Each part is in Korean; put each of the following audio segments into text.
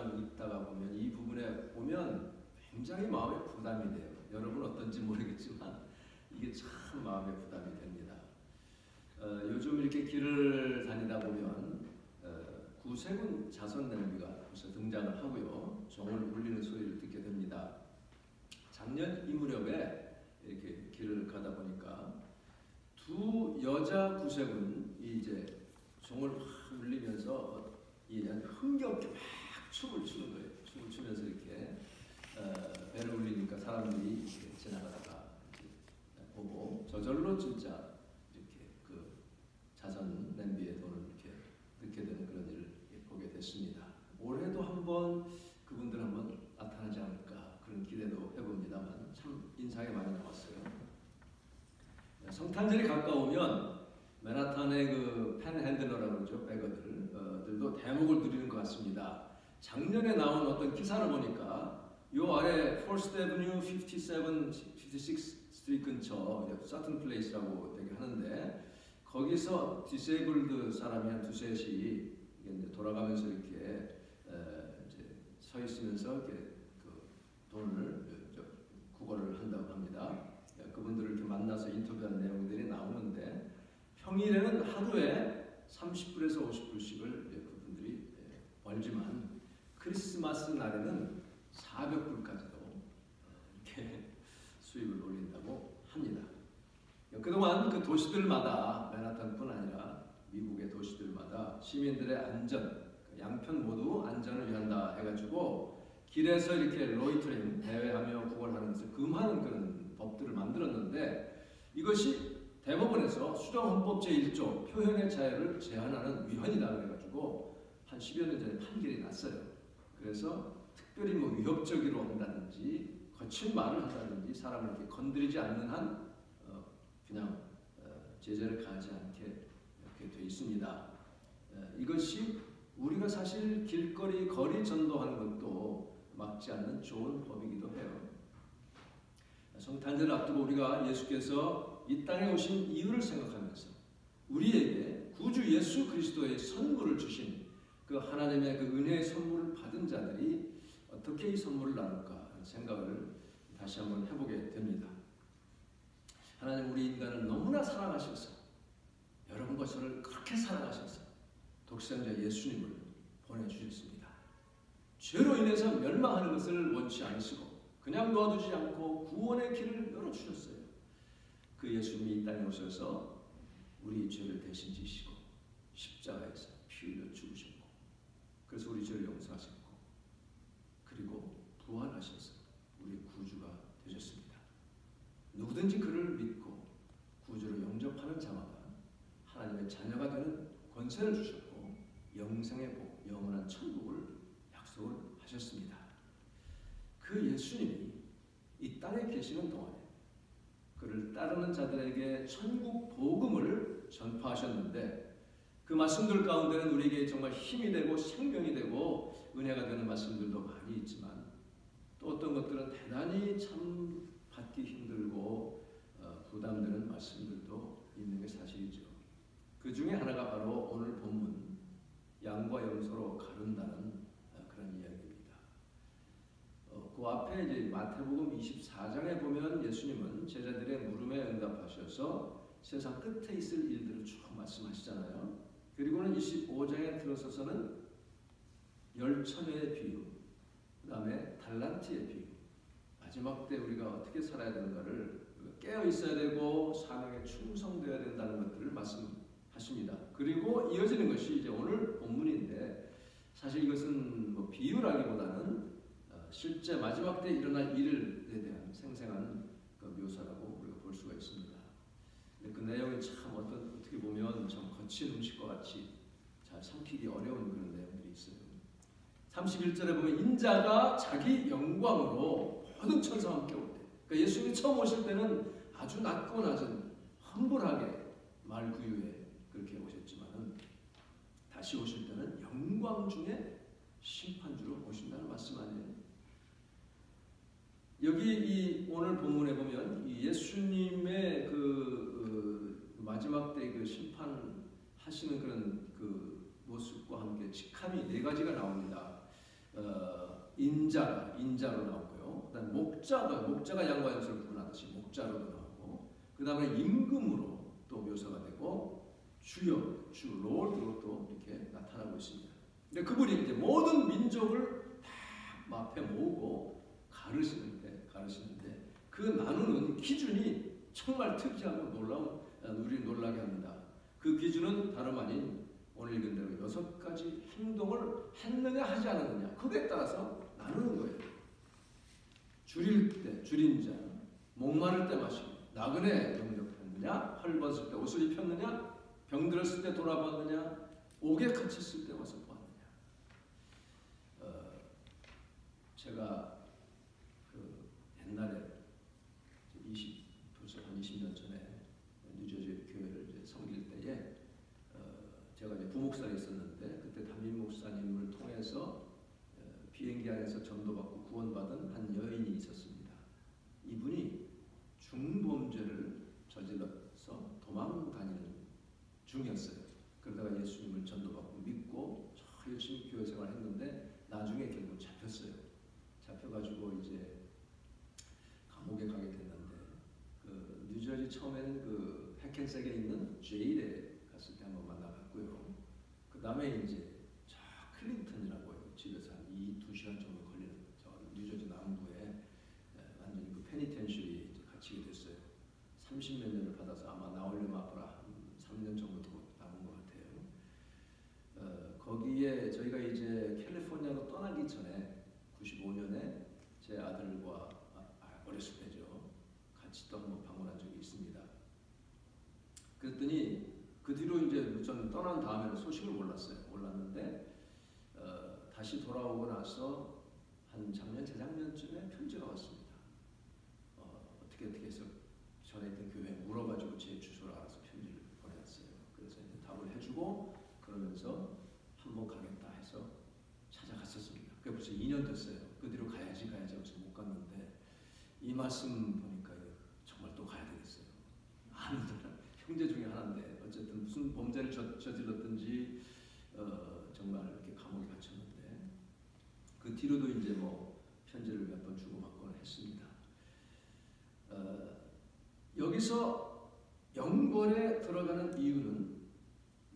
5장 읽다가 보면 이 부분에 보면 굉장히 마음에 부담이 돼요. 여러분 어떤지 모르겠지만 이게 참 마음에 부담이 됩니다. 요즘 이렇게 길을 다니다 보면 구세군 자선 냄비가 벌써 등장을 하고요. 종을 울리는 소리를 듣게 됩니다. 작년 이 무렵에 이렇게 길을 가다 보니까 두 여자 구세군이 이제 종을 확 울리면서 흥겹게 막 춤을 추는 거예요. 춤을 추면서 이렇게 배를 울리니까 사람들이 이렇게 지나가다가 이렇게 보고 저절로 진짜 이렇게 그 자선 냄비의 돈을 이렇게 넣게 되는 그런 일을 보게 됐습니다. 올해도 한번 그분들 한번 나타나지 않을까 그런 기대도 해봅니다만 참 인상이 많이 남았어요. 성탄절이 가까우면 맨하탄의 그 팬핸들러라고 그러죠. 백어들도 대목을 누리는 것 같습니다. 작년에 나온 어떤 기사를 보니까 요 아래 4th Avenue, 57, 56 스트리트 근처 서튼 플레이스라고 되게 하는데 거기서 디세이블드 사람이 한 두셋이 이제 돌아가면서 이렇게 이제 서 있으면서 이렇게 그 돈을 구걸을 한다고 합니다. 그분들을 이렇게 만나서 인터뷰한 내용들이 나오는데 평일에는 하루에 30불에서 50불씩을 그분들이 벌지만 크리스마스 날에는 400불까지도 이렇게 수입을 올린다고 합니다. 그동안 그 도시들마다 맨하탄뿐 아니라 미국의 도시들마다 시민들의 안전, 양편 모두 안전을 위한다 해가지고 길에서 이렇게 로이터링, 대회하며 구걸하는 것을 금하는 그런 법들을 만들었는데 이것이 대법원에서 수정헌법 제1조 표현의 자유를 제한하는 위헌이다 그래가지고 한 10여 년 전에 판결이 났어요. 그래서 특별히 뭐 위협적으로 한다든지 거친 말을 한다든지 사람을 이렇게 건드리지 않는 한 그냥 제재를 가하지 않게 이렇게 돼 있습니다. 이것이 우리가 사실 길거리 거리 전도하는 것도 막지 않는 좋은 법이기도 해요. 성탄절을 앞두고 우리가 예수께서 이 땅에 오신 이유를 생각하면서 우리에게 구주 예수 그리스도의 선물을 주신 그 하나님의 그 은혜의 선물을 받은 자들이 어떻게 이 선물을 나눌까 생각을 다시 한번 해보게 됩니다. 하나님 우리 인간을 너무나 사랑하셔서 여러분과 저를 그렇게 사랑하셔서 독생자 예수님을 보내주셨습니다. 죄로 인해서 멸망하는 것을 원치 않으시고 그냥 놓아두지 않고 구원의 길을 열어주셨어요. 그 예수님이 이 땅에 오셔서 우리 죄를 대신 지시고 십자가에서 피 흘려 죽으셨고 그래서 우리 죄를 용서하셨고 그리고 부활하셔서 우리 구주가 되셨습니다. 누구든지 그를 믿고 구주를 영접하는 자마다 하나님의 자녀가 되는 권세를 주셨고 영생의 복, 영원한 천국을 약속을 하셨습니다. 그 예수님이 이 땅에 계시는 동안에 그를 따르는 자들에게 천국 복음을 전파하셨는데 그 말씀들 가운데는 우리에게 정말 힘이 되고 생명이 되고 은혜가 되는 말씀들도 많이 있지만 또 어떤 것들은 대단히 참 받기 힘들고 부담되는 말씀들도 있는 게 사실이죠. 그 중에 하나가 바로 오늘 본문 양과 염소로 가른다는 그런 이야기입니다. 그 앞에 이제 마태복음 24장에 보면 예수님은 제자들의 물음에 응답하셔서 세상 끝에 있을 일들을 쭉 말씀하시잖아요. 그리고는 25장에 들어서서는 열처녀의 비유, 그 다음에 달란트의 비유, 마지막 때 우리가 어떻게 살아야 되는가를 깨어 있어야 되고 사명에 충성되어야 된다는 것들을 말씀하십니다. 그리고 이어지는 것이 이제 오늘 본문인데 사실 이것은 뭐 비유라기보다는 실제 마지막 때 일어날 일에 대한 생생한 그 묘사라고 우리가 볼 수가 있습니다. 근데 그 내용이 참 어떻게 보면 참 거친 음식과 같이 잘 삼키기 어려운 그런 내용들이 있어요. 31절에 보면 인자가 자기 영광으로 모든 천사와 함께 올 때, 그러니까 예수님이 처음 오실 때는 아주 낮고 낮은 험불하게 말구유에 그렇게 오셨지만은 다시 오실 때는 영광 중에 심판주로 오신다는 말씀 아니에요? 여기 이 오늘 본문에 보면 이 예수님의 그 마지막 때 그 심판하시는 그런 그 모습과 함께 직함이 네 가지가 나옵니다. 인자로 나오고요. 그다음 목자가 양과 염소를 구분하듯이 목자로도 나오고, 그 다음에 임금으로 또 묘사가 되고, 주여, 주 롤드로 또 이렇게 나타나고 있습니다. 근데 그분이 이제 모든 민족을 다 앞에 모으고 가르시는데 그 나누는 기준이 정말 특이하고 우리 놀라게 합니다. 그 기준은 다름 아닌 오늘 읽은 대로 6가지 행동을 했느냐 하지 않았느냐, 그거에 따라서 나누는 거예요. 줄일 때 줄인 자, 목마를 때 마시고, 나그네 영접했느냐, 헐벗을 때 옷을 입혔느냐, 병들었을 때 돌아봤느냐, 옥에 갇혔을 때 와서 보았느냐. 제가 옛날에 벌써 한 20년 전에 뉴저지 교회를 이제 섬길 때에 제가 이제 부목사에 있었는데, 그때 담임 목사님을 통해서 비행기 안에서 전도받고 구원받은 한 여인이 있었습니다. 이분이 중범죄를 저질러서 도망 다니는 중이었어요. 그러다가 예수님을 전도받고 믿고 열심히 교회 생활했는데 나중에 결국 잡혔어요. 잡혀가지고 이제 감옥에 가게 됐는데, 그 뉴저지 처음에는 그 해켄색에 있는 제일에 갔을 때 한번 만나봤고요. 그 다음에 이제 저 클린턴이라고요. 집에서 한 2-2시간 정도 걸리는 저 뉴저지 남부에 완전히 그 페니텐셔리에 이제 갇히게 됐어요. 30몇 년을 받아서 아마 나오려면 앞으로 한 3년 정도 더 남은 것 같아요. 거기에 저희가 이제 캘리포니아로 떠나기 전에 95년에 제 아들과 어렸을 때죠. 같이 또 한번 방문한 적이 있습니다. 그랬더니 그 뒤로 이제 저는 떠난 다음에는 소식을 몰랐는데 다시 돌아오고 나서 한 재작년쯤에 편지가 왔습니다. 어떻게 해서 전에 있던 교회에 물어가지고 제 주소를 알아서 편지를 보내왔어요. 그래서 이제 답을 해주고 그러면서 한번 가겠다 해서 찾아갔었습니다. 그게 벌써 2년 됐어요. 그 뒤로 가야지 하고서 못 갔는데, 이 말씀 보니까 정말 또 가야 되겠어요. 아는 형제 중에 하나인데 어쨌든 무슨 범죄를 저질렀든지 정말 이렇게 감옥에 갇혔는데, 그 뒤로도 이제 뭐 편지를 몇 번 주고받고는 했습니다. 여기서 영벌에 들어가는 이유는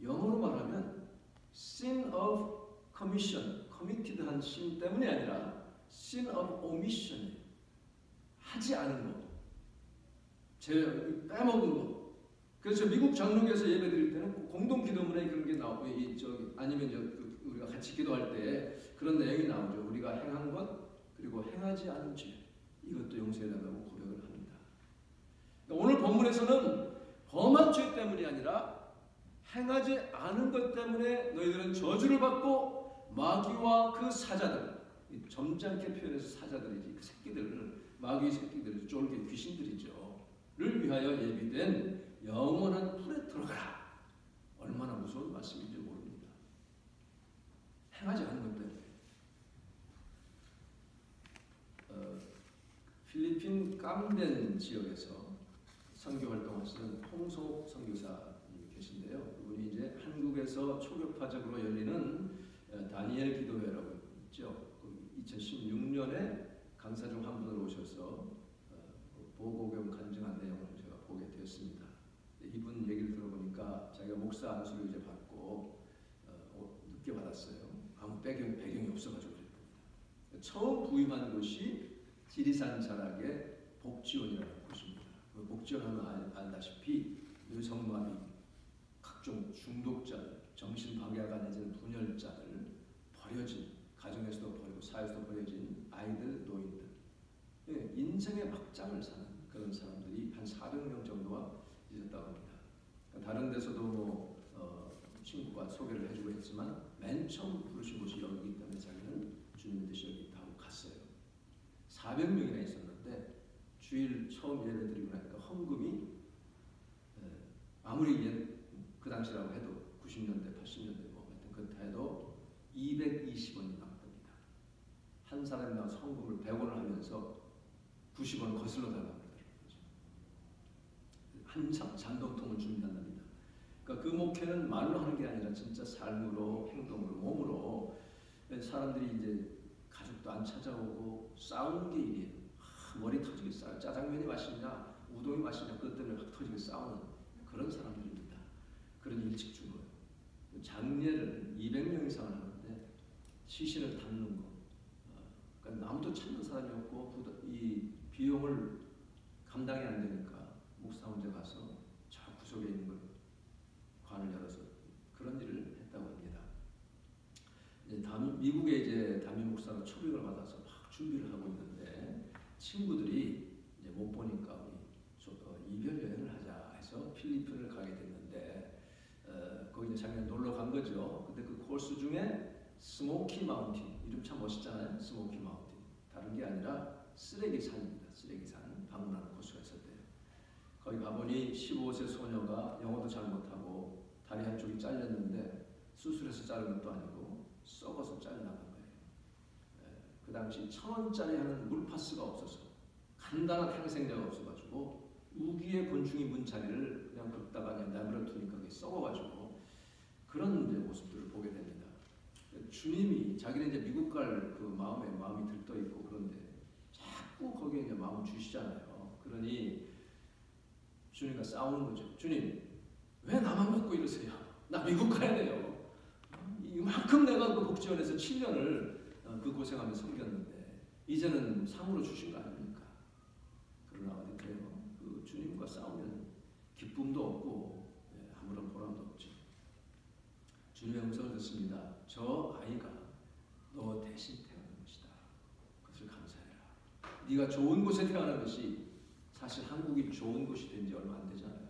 영어로 말하면 sin of commission, committed한 sin 때문이 아니라 sin of omission, 하지 않은 거, 빼먹은 거. 그래서 미국 장로교에서 예배 드릴 때는 공동 기도문에 그런 게 나오고, 아니면 우리가 같이 기도할 때 그런 내용이 나오죠. 우리가 행한 것 그리고 행하지 않은 죄, 이것도 용서해달라고 고백을 합니다. 그러니까 오늘 본문에서는 범한 죄 때문이 아니라 행하지 않은 것 때문에 너희들은 저주를 받고 마귀와 그 사자들, 점잖게 표현해서 사자들이지, 그 새끼들, 마귀 새끼들, 쫄개 귀신들이죠, 를 위하여 예비된 영원한 불에 들어가라. 얼마나 무서운 말씀인지 모릅니다. 행하지 않은 것 때문에. 필리핀 깜덴 지역에서 선교 활동하시는 홍성옥 선교사님이 계신데요. 그분이 이제 한국에서 초교파적으로 열리는 다니엘 기도회라고 있죠. 2016년에 강사 중 한 분으로 오셔서 보고경 간증한 내용을 제가 보게 되었습니다. 이분 얘기를 들어보니까 자기가 목사 안수를 이제 받고 늦게 받았어요. 아무 배경이 없어가지고 그랬답니다. 처음 부임한 곳이 지리산 자락의 복지원이라는 곳입니다. 그 복지원하면 알다시피 뇌성마비, 각종 중독자들, 정신방해가 내지는 분열자들, 버려진, 가정에서도 버리고 사회에서도 버려진 아이들, 노인들, 인생의 막장을 사는 그런 사람들이 한 400명 정도가 있었다고 합니다. 다른 데서도 친구가 소개를 해주고 했지만 맨 처음 부르신 곳이 여기이기 때문에 자기는 주님의 뜻이 여기 있다 하고 갔어요. 400명이나 있었는데 주일 처음 예배 드리고 나니까 헌금이 아무리 그 당시라고 해도 90년대, 80년대 뭐 하여튼 그렇다 해도 220원이 남습니다. 한 사람이나 헌금을 100원을 하면서 90원 거슬러 달라고 그러더라고요. 한참 잔돈통을 준비한답니다. 그러니까 그 목회는 말로 하는 게 아니라 진짜 삶으로, 행동으로, 몸으로 사람들이 이제 가족도 안 찾아오고 싸우는 게 일이에요. 머리 터지게 싸워. 짜장면이 맛있냐, 우동이 맛있냐, 그것 때문에 확 터지게 싸우는 그런 사람들입니다. 그런 일찍 죽어요. 장례를 200명 이상을 하는데 시신을 담는 거. 그러니까 아무도 찾는 사람이 없고 이 비용을 감당이 안 되니까 목사 혼자 가서 저 구석에 있는 걸 관을 열어서 그런 일을 했다고 합니다. 이제 미국에 이제 담임 목사로 초빙을 받아서 막 준비를 하고 있는데 친구들이 이제 못 보니까 우리 이별 여행을 하자 해서 필리핀을 가게 됐는데 거기 이제 작년에 놀러 간 거죠. 근데 그 코스 중에 스모키 마운틴, 이름 참 멋있잖아요. 스모키 마운틴. 다른 게 아니라 쓰레기산입니다. 쓰레기산 방문하는 코스가 있었대요. 거기 가보니 15세 소녀가 영어도 잘 못하고 다리 한쪽이 잘렸는데 수술해서 자른 것도 아니고 썩어서 잘려나간 거예요. 그 당시 1,000원짜리 하는 물파스가 없어서 간단한 항생제가 없어가지고 우기의 곤충이 문 자리를 그냥 걷다가 그냥 내버려 두니까 그게 썩어가지고 그런 이제 모습들을 보게 됩니다. 주님이 자기는 이제 미국 갈 그 마음이 들떠 있고 그런데 자꾸 거기에 이제 마음을 주시잖아요. 그러니 주님과 싸우는 거죠. 주님, 왜 나만 먹고 이러세요? 나 미국 가야 돼요. 이만큼 내가 그 복지원에서 7년을 그 고생하며 섬겼는데 이제는 상으로 주신 거 아닙니까? 그러나 어디 그래요? 그 주님과 싸우면 기쁨도 없고 아무런 보람도 없죠. 주님의 음성을 듣습니다. 저 아이가 너 대신 태어난 것이다. 그것을 감사해라. 네가 좋은 곳에 태어난 것이 사실 한국이 좋은 곳이 된 지 얼마 안 되잖아요.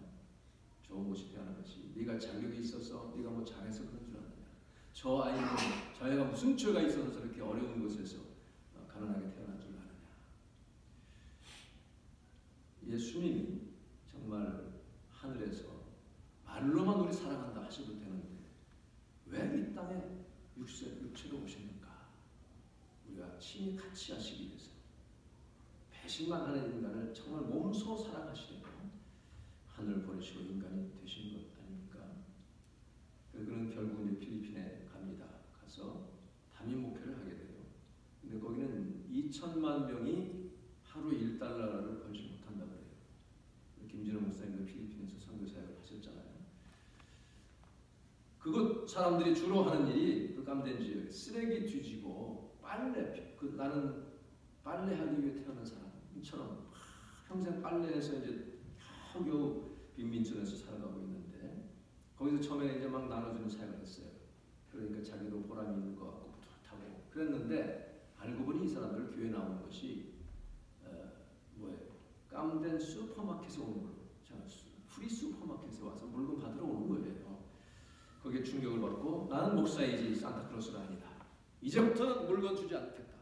좋은 곳이 태어난 것이 네가 자격이 있어서 네가 뭐 잘해서 그런 줄 아느냐. 저 아이는 자기가 무슨 죄가 있어서 저렇게 어려운 곳에서 가난하게 태어난 줄 아느냐. 예수님이 정말 하늘에서 말로만 우리 사랑한다 하셔도 되는데 왜 이 땅에 육체로 오셨는가? 우리가 친히 같이 하시기 위해서 배신만 하는 인간을 정말 몸소 사랑하시려고 하늘을 버리시고 인간이 되신 것 아닙니까? 그는 결국 이제 필리핀에 갑니다. 가서 담임 목회를 하게 돼요. 근데 거기는 2천만 명이 하루 1달러를 벌지 못한다고 해요. 김진호 목사님도 필리핀에서 선교 사역을 하셨잖아요. 그곳 사람들이 주로 하는 일이 그 감된 지역에 쓰레기 뒤지고 빨래, 나는 빨래하기 위해 태어난 사람처럼 평생 빨래해서 이제 겨우 빈민촌에서 살아가고 있는데 거기서 처음에 이제 막 나눠주는 사역을 했어요. 그러니까 자기도 보람이 있는 것 같고 뿌듯하고 그랬는데 알고 보니 이 사람들 교회 나오는 것이 뭐예요? 깜된 슈퍼마켓에 오는 거예요. 프리 슈퍼마켓에 와서 물건 받으러 오는 거예요. 거기에 충격을 받고 나는 목사이지 산타클로스가 아니다. 이제부터는 물건 주지 않겠다.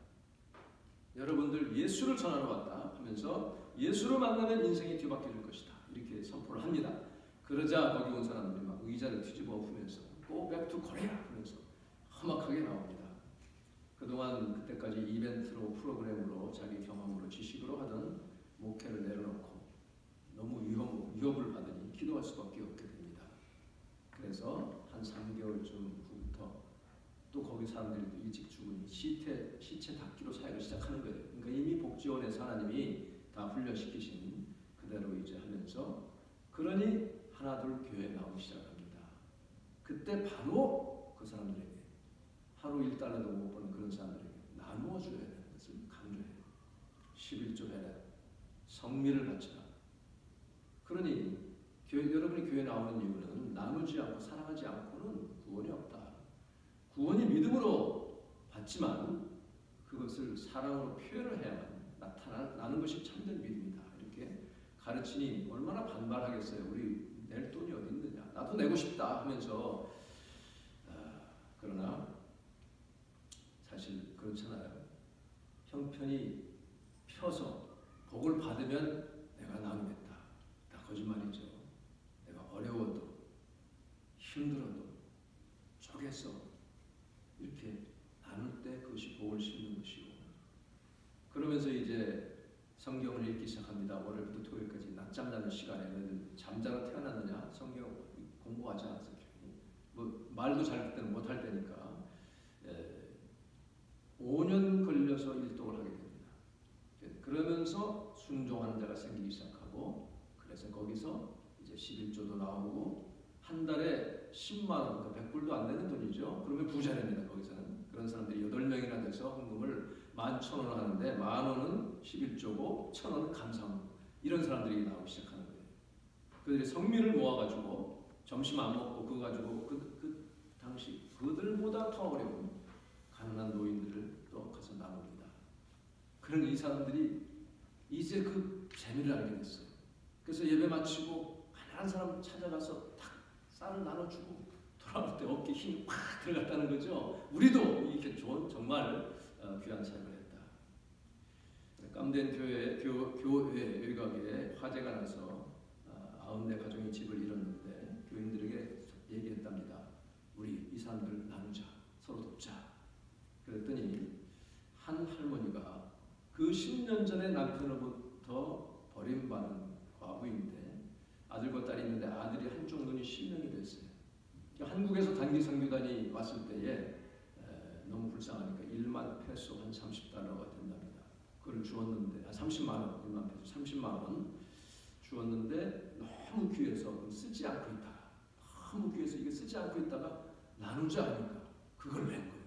여러분들 예수를 전하러 왔다 하면서 예수를 만나면 인생이 뒤바뀌어질 것이다. 이렇게 선포를 합니다. 그러자 거기 온 사람들이 막 의자를 뒤집어 엎으면서 Go back to Korea 하면서 험악하게 나옵니다. 그동안 그때까지 이벤트로 프로그램으로 자기 경험으로 지식으로 하던 목회를 내려놓고 너무 위협을 받으니 기도할 수밖에 없게 됩니다. 그래서 한 3개월쯤 후부터 또 거기 사람들이 일찍 죽으니 시체 닦기로 사역을 시작하는 거예요. 그러니까 이미 복지원에서 하나님이 다 훈련시키신 그대로 이제 하면서 그러니 하나둘 교회에 나오기 시작합니다. 그때 바로 그 사람들에게 하루 1달러도 못 버는 그런 사람들에게 나누어 줘야 되는 것을 강조해요. 11조 해라. 성미를 바쳐라. 그러니 여러분이 교회 나오는 이유는 나누지 않고 사랑하지 않고는 구원이 없다. 구원이 믿음으로 받지만 그것을 사랑으로 표현을 해야만 나타나는 것이 참된 믿음이다. 이렇게 가르치니 얼마나 반발하겠어요. 우리 낼 돈이 어디 있느냐. 나도 내고 싶다 하면서 그러나 사실 그렇잖아요. 형편이 펴서 복을 받으면 내가 나누겠다. 다 거짓말이죠. 내가 어려워도 힘들어도 쪼개서 이렇게 나눌 때 그것이 복을 심는 것이고 그러면서 이제 성경을 읽기 시작합니다. 월요일부터 토요일까지 낮잠 자는 시간에 너희들 잠자러 태어났느냐? 성경 공부하지 않았어. 뭐 말도 잘 때는 못할 때니까 5년 걸려 순종하는 자가 생기기 시작하고, 그래서 거기서 이제 11조도 나오고 한 달에 10만 원, 그러니까 100불도 안 되는 돈이죠. 그러면 부자입니다. 거기서는 그런 사람들이 8명이나 돼서 헌금을 11,000원 하는데 10,000원은 11조고 1,000원은 감사헌금. 이런 사람들이 나오기 시작하는 거예요. 그들이 성민을 모아가지고 점심 안 먹고 그거 가지고 그 당시 그들보다 더 어려운 가난한 노인들을 또 가서 나눕니다. 그런 이 사람들이 이제 그 재미를 알게 됐어요. 그래서 예배 마치고 가난한 사람 찾아가서 탁 쌀을 나눠주고 돌아올 때 어깨에 힘이 확 들어갔다는 거죠. 우리도 이렇게 좋은 정말 귀한 사역을 했다. 깜된 교회 외곽에 화재가 나서 90대 가정이 집을 잃었는데 교인들에게 얘기했답니다. 우리 이 사람들 나누자, 서로 돕자. 그랬더니 한 할머니가 그 10년 전에 남편으로부터 버림받은 과부인데 아들과 딸이 있는데 아들이 한쪽 눈이 실명이 됐어요. 한국에서 단기 선교단이 왔을 때에 너무 불쌍하니까 1만 페소 한 30달러가 된답니다. 그걸 주었는데 30만 원, 1만 페소 30만 원 주었는데 너무 귀해서 쓰지 않고 있다가 너무 귀해서 이게 쓰지 않고 있다가 나누자 하니까 그걸 낸 거예요.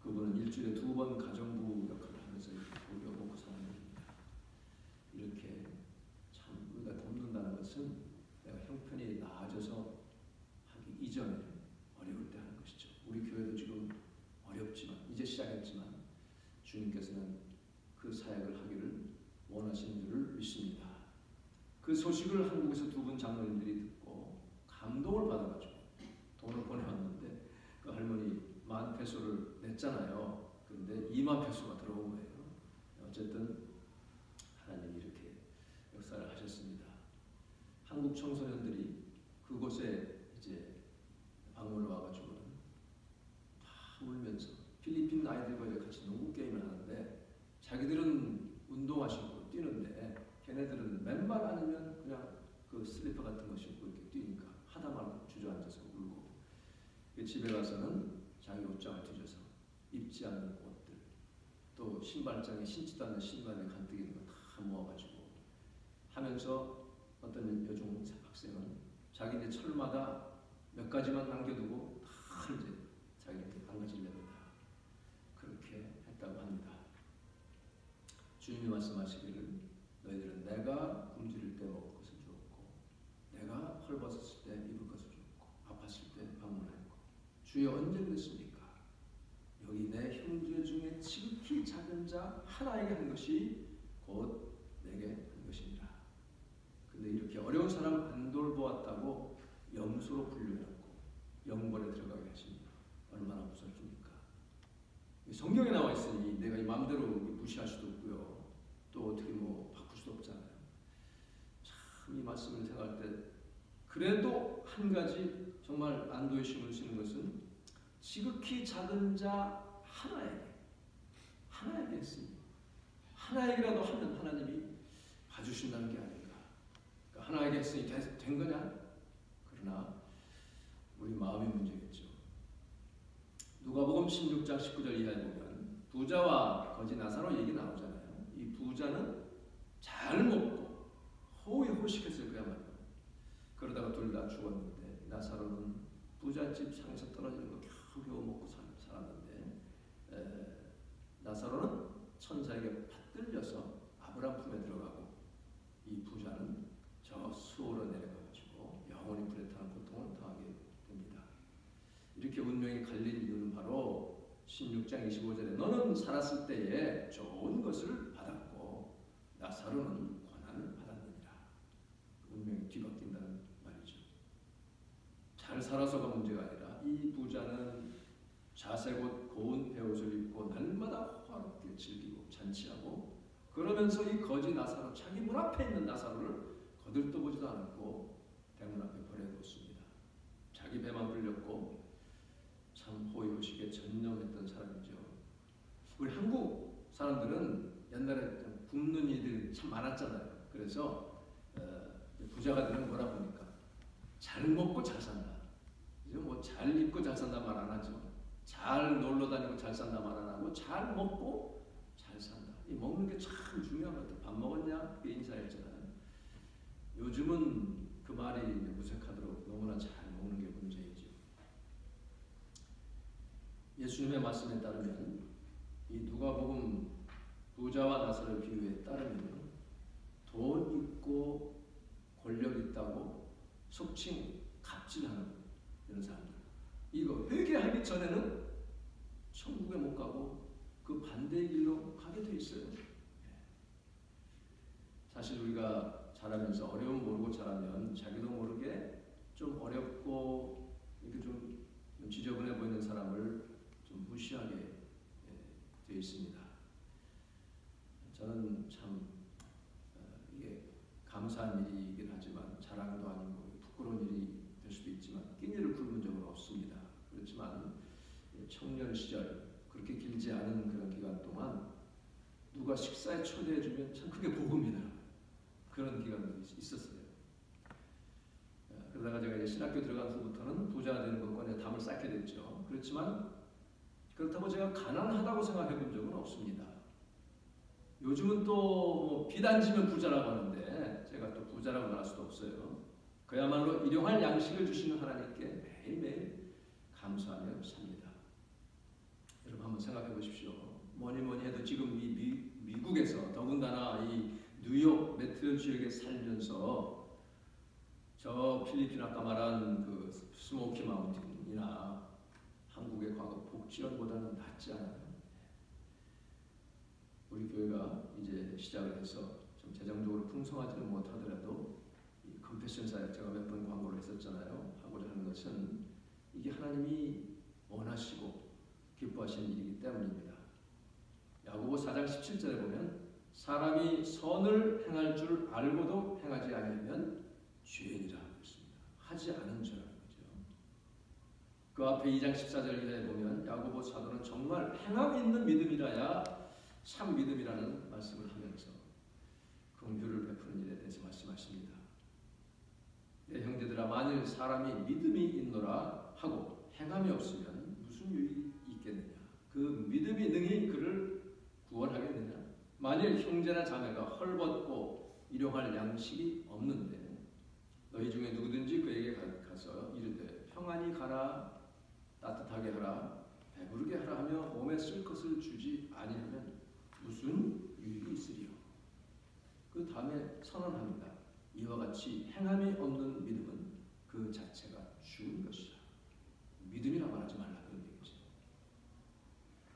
그분은 일주일에 2번 가정부 역할을 하면서 이렇게 먹고 사는 일입니다. 이렇게 참 우리가 돕는다는 것은 내가 형편이 나아져서 하기 이전에 어려울 때 하는 것이죠. 우리 교회도 지금 어렵지만 이제 시작했지만 주님께서는 그 사역을 하기를 원하시는 줄을 믿습니다. 그 소식을 한국에서 2분 장로님들이 듣고 감동을 받아가지고 돈을 보내왔는데 그 할머니 10,000페소를 냈잖아요. 그런데 20,000페소가 들어온 거예요. 어쨌든 하나님이 이렇게 역사를 하셨습니다. 한국 청소년들이 그곳에 이제 방문을 와가지고는 다 울면서 필리핀 아이들과 이제 같이 농구 게임을 하는데 자기들은 운동화신고 뛰는데 걔네들은 맨발 아니면 그냥 그 슬리퍼 같은 거 신고 이렇게 뛰니까 하다 말고 주저앉아서 울고 집에 가서는 자기 옷장을 뒤져서 입지 않는 옷들 또 신발장에 신지도 않는 신발에 간뜩이 있는 거 다 모아가지고 하면서 어떤 여중 학생은 자기 이제 철마다 몇 가지만 남겨두고 다 이제 자기한테 안 가지려니다. 그렇게 했다고 합니다. 주님이 말씀하시기를 너희들은 내가 굶주릴 때 먹을 것을 주었고 내가 헐벗었을 때 입을 것을 주었고 아팠을 때 방문하였고 주여 언제 그랬습니까? 여기 내 형제 중에 지극히 작은 자 하나에게 한 것이 곧 내게 한 것이니라. 근데 이렇게 어려운 사람 안 돌보았다고 염소로 분류해놓고 영벌에 들어가게 하십니다. 얼마나 무섭습니까? 성경에 나와 있으니 내가 이 마음대로 무시할 수도 없고요. 또 어떻게 뭐 바꿀 수도 없잖아요. 참 이 말씀을 생각할 때 그래도 한 가지 정말 안도의 심을 쓰는 것은 지극히 작은 자 하나에게 했습니다. 하나에게라도 하면 하나님이 봐주신다는 게 아닌가. 그러니까 하나에게 했으니 된 거냐? 그러나 우리 마음의 문제겠죠. 누가복음 16장 19절 이하에 보면 부자와 거지 나사로 얘기 나오잖아요. 이 부자는 잘 먹고 호의호식했을 그야말로. 그러다가 둘 다 죽었는데 나사로는 부잣집 상에서 떨어지는 거 겨우 먹고 살았는데 나사로는 천사에게 받들려서 아브라함 품에 들어가고 이 부자는 저 수오로 내려가가지고 영원히 불에 타는 고통을 당하게 됩니다. 이렇게 운명이 갈린 이유는 바로 16장 25절에 너는 살았을 때에 좋은 것을 받았고 나사로는 고난을 받았느니라. 운명이 뒤바뀐다는 말이죠. 잘 살아서가 문제가 아니라 이 부자는 자색 고운 베옷을 입고 날마다 호화롭게 즐기고 잔치하고 그러면서 이 거지 나사로 자기 문 앞에 있는 나사로를 거들떠보지도 않았고 대문 앞에 버려뒀습니다. 자기 배만 불렸고 참 호의호식에 전념했던 사람이죠. 우리 한국 사람들은 옛날에 굶는 이들이 참 많았잖아요. 그래서 부자가 되면 뭐라 보니까 잘 먹고 잘 산다. 이제 뭐 잘 입고 잘 산다 말 안 하죠. 잘 놀러 다니고 잘 산다 말 안 하고 잘 먹고 잘 산다. 이 먹는 게 참 중요한 것 같아요. 밥 먹었냐? 그 인사했잖아요. 요즘은 그 말이 무색하도록 너무나 잘 먹는 게 문제이죠. 예수님의 말씀에 따르면 이 누가복음 부자와 나사로의 비유에 따르면 돈 있고 권력 있다고 속칭 갑질하는 이런 사람들, 이거 회개하기 전에는 천국에 못 가고 그 반대의 길로 가게 돼 있어요. 사실 우리가 자라면서 어려움 모르고 자라면 자기도 모르게 좀 어렵고 이렇게 좀 지저분해 보이는 사람을 좀 무시하게 되어 있습니다. 저는 참 이게 감사한 일이긴 하지만 자랑도 아니고 부끄러운 일이 될 수도 있지만 끼니를 굶은 적은 없습니다. 그렇지만 청년 시절 그렇게 길지 않은 그런 기간 동안 누가 식사에 초대해주면 참 그게 복음이다. 그런 기간도 있었어요. 그러다가 제가 이제 신학교 들어간 후부터는 부자가 되는 것과 담을 쌓게 됐죠. 그렇지만 그렇다고 제가 가난하다고 생각해 본 적은 없습니다. 요즘은 또 비단지면 부자라고 하는데 제가 또 부자라고 말할 수도 없어요. 그야말로 일용할 양식을 주시는 하나님께 매일매일 감사하며 삽니다. 여러분 한번 생각해 보십시오. 뭐니 해도 지금 이 미국에서 더군다나 이 뉴욕 메트로 지역에 살면서 저 필리핀 아까 말한 그 스모키 마운틴이나 한국의 과거 복지원보다는 낫지 않아요? 우리 교회가 이제 시작을 해서 좀 재정적으로 풍성하지는 못하더라도 이 컴패션 사역 제가 몇 번 광고를 했었잖아요. 하고자 하는 것은 이게 하나님이 원하시고 기뻐하시는 일이기 때문입니다. 야고보 4장 17절에 보면 사람이 선을 행할 줄 알고도 행하지 않으면 죄인이라 하고 있습니다. 하지 않은 죄라는 거죠. 그 앞에 2장 14절에 보면 야고보 사도는 정말 행함 있는 믿음이라야 참 믿음이라는 말씀을 하면서 긍휼을 베푸는 일에 대해서 말씀하십니다. 내 형제들아 만일 사람이 믿음이 있노라 하고 행함이 없으면 무슨 유익이 있겠느냐. 그 믿음이 능히 그를 구원하겠느냐. 만일 형제나 자매가 헐벗고 일용할 양식이 없는데 너희 중에 누구든지 그에게 가서 이르되 평안히 가라 따뜻하게 하라 배부르게 하라 하며 몸에 쓸 것을 주지 아니하면 무슨 유익이 있으리요. 그 다음에 선언합니다. 이와 같이 행함이 없는 믿음은 그 자체가 죽은 것이라. 믿음이라 말하지 말라 그런 얘기죠.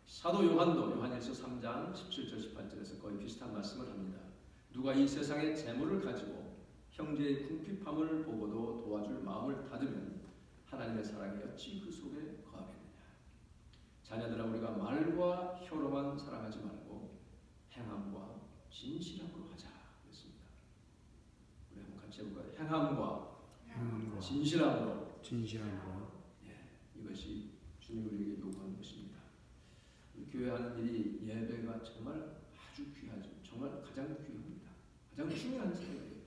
사도 요한도 요한일서 3장 17절 18절에서 거의 비슷한 말씀을 합니다. 누가 이 세상의 재물을 가지고 형제의 궁핍함을 보고도 도와줄 마음을 닫으면 하나님의 사랑이 어찌 그 속에 거하겠느냐. 자녀들아 우리가 말과 혀로만 사랑하지 말고 행함과 진실함으로 하자 그랬습니다. 우리 한번 같이 해볼까요? 행함과 진실함으로. 이것이 주님 우리에게 요구하는 것입니다. 우리 교회 하는 일이 예배가 정말 아주 귀하죠. 정말 가장 귀합니다. 가장 중요한 사역이에요.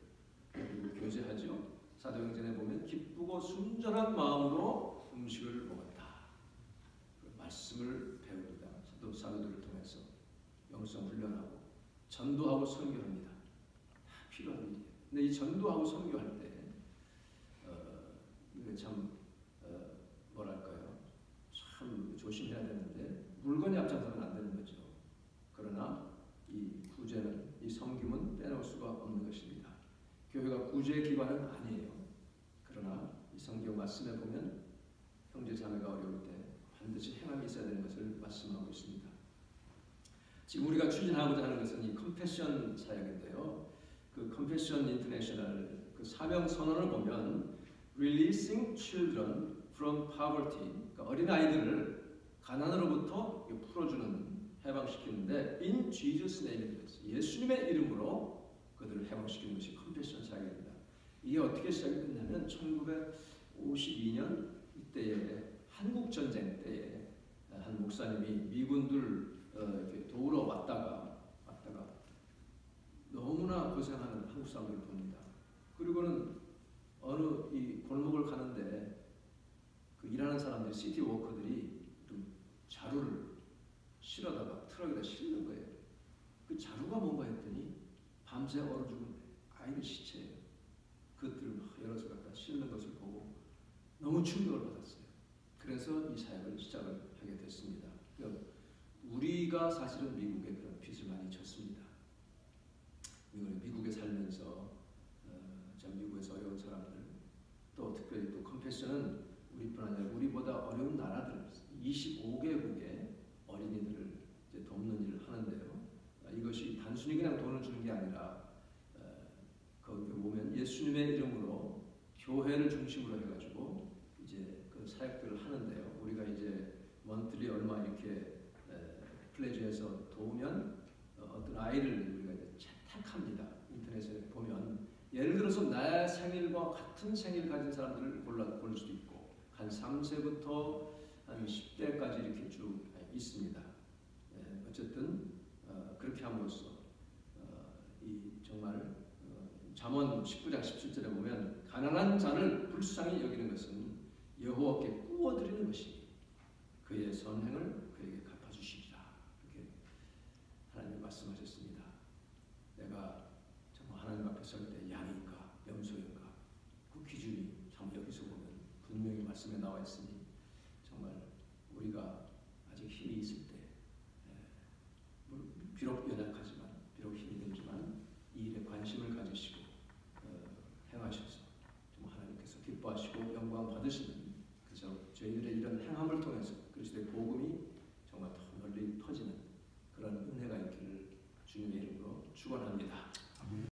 그리고 교제하죠. 사도행전에 보면 기쁘고 순전한 마음으로 음식을 먹었다. 그 말씀을 배웁니다. 사도들을 통해서 영성 훈련하고 전도하고 선교합니다. 다 필요한 일이에요. 근데 이 전도하고 선교할 때 이게 참 뭐랄까요? 참 조심해야 되는데 물건이 앞장서면 안 되는 거죠. 그러나 이 구제는 이 섬김은 빼놓을 수가 없는 것입니다. 교회가 구제 기관은 아니에요. 그러나 이 성경 말씀에 보면 형제 자매가 어려울 때 반드시 행함이 있어야 되는 것을 말씀하고 있습니다. 지금 우리가 추진하고자 하는 것은 이 컴패션 사역인데요. 그 컴패션 인터내셔널 그 사명 선언을 보면 Releasing Children from Poverty, 그러니까 어린 아이들을 가난으로부터 풀어주는 해방시키는데 In Jesus' name, 예수님의 이름으로 그들을 해방시키는 것이 컴패션 사역입니다. 이게 어떻게 시작이 됐냐면 1952년 이때에 한국 전쟁 때에 한 목사님이 미군들 이렇게 도우러 왔다가 너무나 고생하는 한국 사람들을 봅니다. 그리고는 어느 이 골목을 가는데 그 일하는 사람들, 시티 워커들이 좀 자루를 실어다가 트럭에다 실는 거예요. 그 자루가 뭔가 했더니 밤새 얼어 죽은 아이의 시체예요. 그것들을 막 열어서 갖다 씻는 것을 보고 너무 충격을 받았어요. 그래서 이 사역을 시작을 하게 됐습니다. 우리가 사실은 미국에 그런 빚을 많이 졌습니다. 미국에 살면서 미국에서 어려운 사람들, 또 특별히 또 컴패션은 우리뿐 아니라 우리보다 어려운 나라들 25개국의 어린이들을 이제 돕는 일을 하는데요. 이것이 단순히 그냥 돈을 주는 게 아니라 거기 보면 예수님의 이름으로 교회를 중심으로 해가지고 이제 그 사역들을 하는데요. 우리가 이제 먼틀리 얼마 이렇게 플레이즈해서 도우면 어떤 아이를 우리가 이제 채택합니다. 인터넷에 보면 예를 들어서 내 생일과 같은 생일 가진 사람들을 고를 수도 있고 한 3세부터 한 10대까지 이렇게 쭉 있습니다. 어쨌든 그렇게 함으로써 이 정말 잠언 19장 17절에 보면 가난한 자를 불쌍히 여기는 것은 여호와께 꾸어드리는 것이니 그의 선행을 그에게 갚아주시리라. 이렇게 하나님이 말씀하셨습니다. 내가 정말 하나님 앞에 설 때 양인가 염소인가 그 기준이 참 여기서 보면 분명히 말씀에 나와 있으니 정말 우리가 아직 힘이 있을 때 비록 연약하지만 비록 힘이 들지만 이 일에 관심을 가지시고 행하셔서 정말 하나님께서 기뻐하시고 영광 받으시는 그저 저희들의 이런 행함을 통해서 그리스도의 복음이